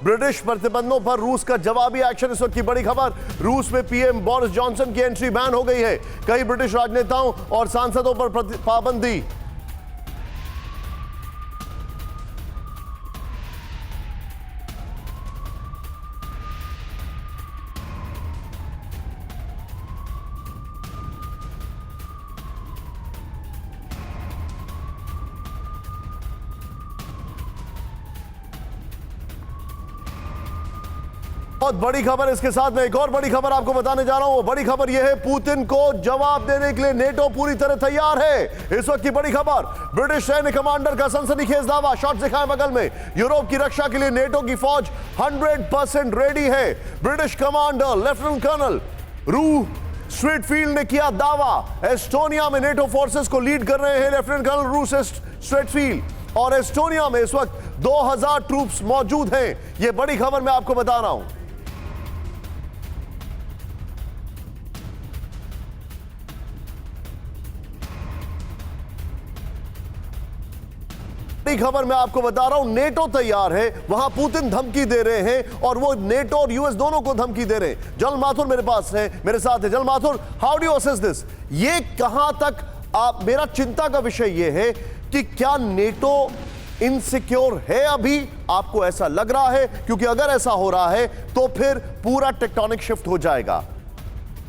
British प्रतिबंधों पर रूस का जवाबी एक्शन। इस वक्त की बड़ी खबर, रूस में पीएम बोरिस जॉनसन की एंट्री बैन हो गई है। कई ब्रिटिश राजनेताओं और सांसदों पर पाबंदी। बहुत बड़ी खबर, इसके साथ में एक और बड़ी खबर आपको बताने जा रहा हूं। बड़ी खबर यह है, पुतिन को जवाब देने के लिए नेटो पूरी तरह तैयार है। इस वक्त की बड़ी खबर, ब्रिटिश सैन्य कमांडर का सनसनीखेज दावा, शॉट दिखाएं बगल में। यूरोप की रक्षा के लिए नेटो की फौज 100% रेडी है। ब्रिटिश कमांडर लेफ्टिनेंट कर्नल रू स्ट्रेटफील्ड ने किया दावा। एस्टोनिया में नेटो फोर्सेस को लीड कर रहे हैं लेफ्टिनेंट कर्नल रू स्ट्रेटफील्ड, और एस्टोनिया में इस वक्त 2000 ट्रूप्स मौजूद हैं। यह बड़ी खबर मैं आपको बता रहा हूं। खबर मैं आपको बता रहा हूं, नेटो तैयार है, वहां पुतिन धमकी दे रहे हैं और वो नेटो और यूएस दोनों को धमकी दे रहे हैं। जल माथुर मेरे पास है, मेरे साथ है। जल Mathur, how do you assess this? ये कहां तक मेरा चिंता का विषय यह है कि क्या नेटो इनसिक्योर है अभी? आपको ऐसा लग रहा है? क्योंकि अगर ऐसा हो रहा है तो फिर पूरा टेक्टोनिक शिफ्ट हो जाएगा।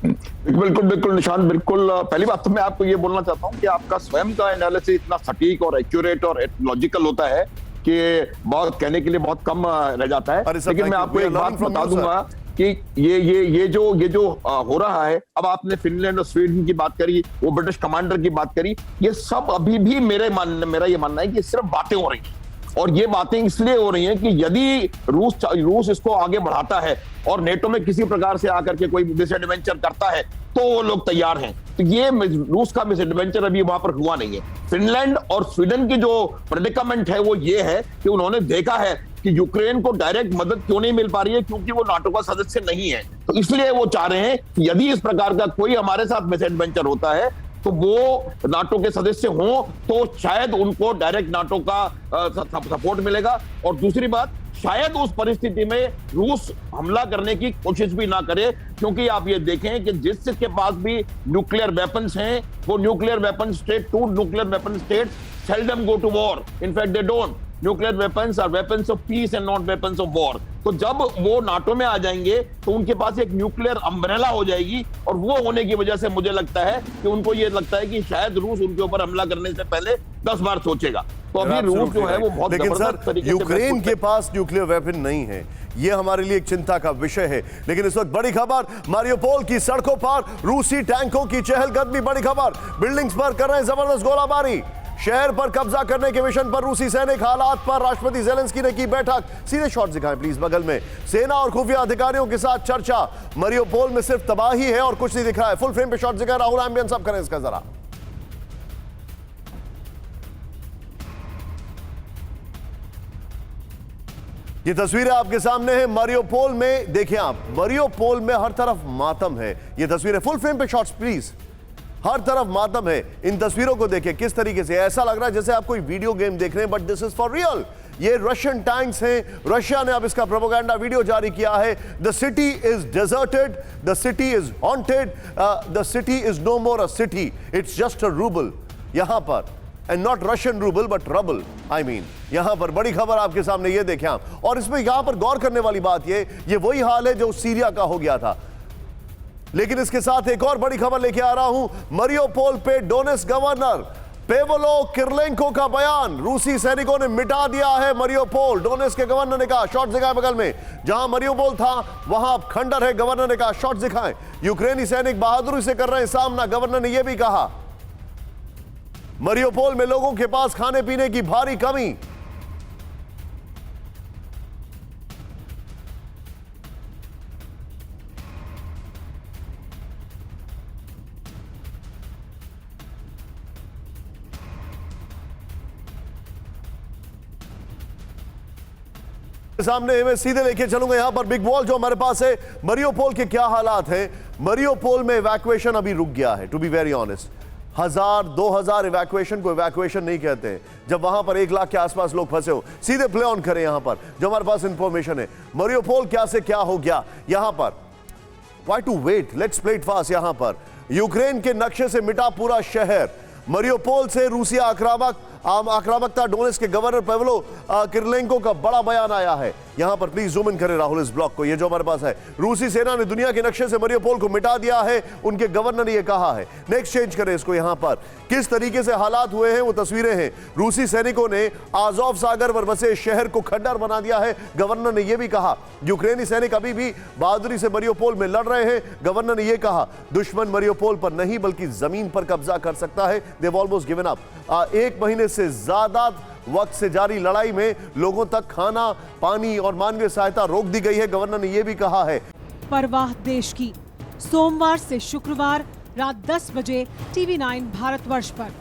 बिल्कुल बिल्कुल निशांत, बिल्कुल। पहली बात तो मैं आपको ये बोलना चाहता हूँ कि आपका स्वयं का एनालिसिस इतना सटीक और एक्यूरेट और लॉजिकल होता है कि बहुत कहने के लिए बहुत कम रह जाता है। लेकिन मैं आपको एक बात बता दूंगा कि ये जो हो रहा है, अब आपने फिनलैंड और स्वीडन की बात करी, वो ब्रिटिश कमांडर की बात करी, ये सब अभी भी मेरा ये मानना है कि सिर्फ बातें हो रही हैं। और ये बातें इसलिए हो रही हैं कि यदि रूस इसको आगे बढ़ाता है और नेटो में किसी प्रकार से आकर के कोई मिसएडवेंचर करता है तो वो लोग तैयार हैं। तो ये रूस का मिसएडवेंचर अभी वहां पर हुआ नहीं है। फिनलैंड और स्वीडन की जो प्रेडिकामेंट है वो ये है कि उन्होंने देखा है कि यूक्रेन को डायरेक्ट मदद क्यों नहीं मिल पा रही है, क्योंकि वो नाटो का सदस्य नहीं है। तो इसलिए वो चाह रहे हैं कि यदि इस प्रकार का कोई हमारे साथ मिसएडवेंचर होता है तो वो नाटो के सदस्य हों तो शायद उनको डायरेक्ट नाटो का सपोर्ट मिलेगा। और दूसरी बात, शायद उस परिस्थिति में रूस हमला करने की कोशिश भी ना करे, क्योंकि आप ये देखें कि जिसके पास भी न्यूक्लियर वेपन्स हैं वो nuclear weapon state to nuclear weapon state seldom go to war. In fact, they don't. Nuclear weapons are weapons of peace and not weapons of war. तो जब वो नाटो में आ जाएंगे तो उनके पास एक न्यूक्लियर अम्ब्रेला हो जाएगी, और वो होने की वजह से मुझे लगता है कि उनको ये लगता है कि शायद रूस उनके ऊपर हमला करने से पहले 10 बार सोचेगा। तो अभी रूस जो है वो बहुत जबरदस्त तरीके से, यूक्रेन के पास न्यूक्लियर वेपन नहीं है, ये हमारे लिए एक चिंता का विषय है। लेकिन इस वक्त बड़ी खबर, मारियोपोल की सड़कों पर रूसी टैंकों की चहलकदमी। बड़ी खबर, बिल्डिंग्स पर कर रहे हैं जबरदस्त गोलाबारी। शहर पर कब्जा करने के मिशन पर रूसी सैनिक। हालात पर राष्ट्रपति जेलेंस्की ने की बैठक। सीधे शॉट दिखाएं प्लीज बगल में। सेना और खुफिया अधिकारियों के साथ चर्चा। मारियोपोल में सिर्फ तबाही है और कुछ नहीं दिख रहा है। फुल फ्रेम पे शॉट दिखाएं। राहुल एम्बियंस अब करें इसका जरा। ये तस्वीरें आपके सामने है मारियोपोल में। देखिए आप, मारियोपोल में हर तरफ मातम है। ये तस्वीरें फुल फ्रेम पे शॉट्स प्लीज। हर तरफ मातम है। इन तस्वीरों को देखिए किस तरीके से, ऐसा लग रहा है जैसे आप कोई वीडियो गेम देख रहे हैं, but this is for real. ये रशियन टैंक्स हैं। रशिया ने अब इसका प्रोपेगेंडा वीडियो जारी किया है। The city is deserted, the city is haunted, the city is no more a city, it's just a rubble यहां पर, and not Russian rouble but rubble. I mean यहां पर बड़ी खबर आपके सामने, ये देखें आप। और इसमें यहां पर गौर करने वाली बात ये वही हाल है जो सीरिया का हो गया था। लेकिन इसके साथ एक और बड़ी खबर लेके आ रहा हूं। मारियोपोल पे डोनेट्स्क गवर्नर पेवोलो किरलेंको का बयान। रूसी सैनिकों ने मिटा दिया है मारियोपोल, डोनेट्स्क के गवर्नर ने कहा। शॉट दिखाएं बगल में, जहां मारियोपोल था वहां खंडर है, गवर्नर ने कहा। शॉट दिखाएं। यूक्रेनी सैनिक बहादुरी से कर रहे हैं सामना, गवर्नर ने यह भी कहा। मारियोपोल में लोगों के पास खाने पीने की भारी कमी। सामने मैं सीधे लेके चलूंगा यहां पर बिग वॉल जो हमारे पास है। मारियोपोल के क्या हालात हैं? मारियोपोल में इवैक्यूएशन अभी रुक गया है, to be very honest. 1000-2000 evacuation को इवैक्यूएशन नहीं कहते हैं जब वहां पर 1 लाख के आसपास लोग फंसे हो। सीधे प्ले ऑन करें यहां पर जो हमारे पास इंफॉर्मेशन है। मारियोपोल क्या से क्या हो गया यहां पर, why to wait, let's play it fast. यहां पर यूक्रेन के नक्शे से मिटा पूरा शहर। मारियोपोल से रूसी आक्रामकता डोनेट्स्क के गवर्नर पेवलो किरलेंको का बड़ा बयान आया है। यहां पर प्लीज जूम इन करें राहुल इस ब्लॉक को, ये जो हमारे पास है। रूसी सेना ने दुनिया के नक्शे से मारियोपोल को मिटा दिया है, उनके गवर्नर ने यह कहा है। नेक्स्ट चेंज करें इसको। यहां पर किस तरीके से हालात हुए हैं वो तस्वीरें हैं। रूसी सैनिकों ने आज़ोव सागर पर बसे शहर को खंडर बना दिया है। गवर्नर ने यह भी कहा यूक्रेनी सैनिक अभी भी बहादुरी से मारियोपोल में लड़ रहे हैं। गवर्नर ने यह कहा दुश्मन मारियोपोल पर नहीं बल्कि जमीन पर कब्जा कर सकता है। They have almost given up. 1 महीने से ज्यादा वक्त से जारी लड़ाई में लोगों तक खाना, पानी और मानवीय सहायता रोक दी गई है। गवर्नर ने यह भी कहा है। परवाह देश की, सोमवार से शुक्रवार रात 10 बजे TV9 भारतवर्ष पर।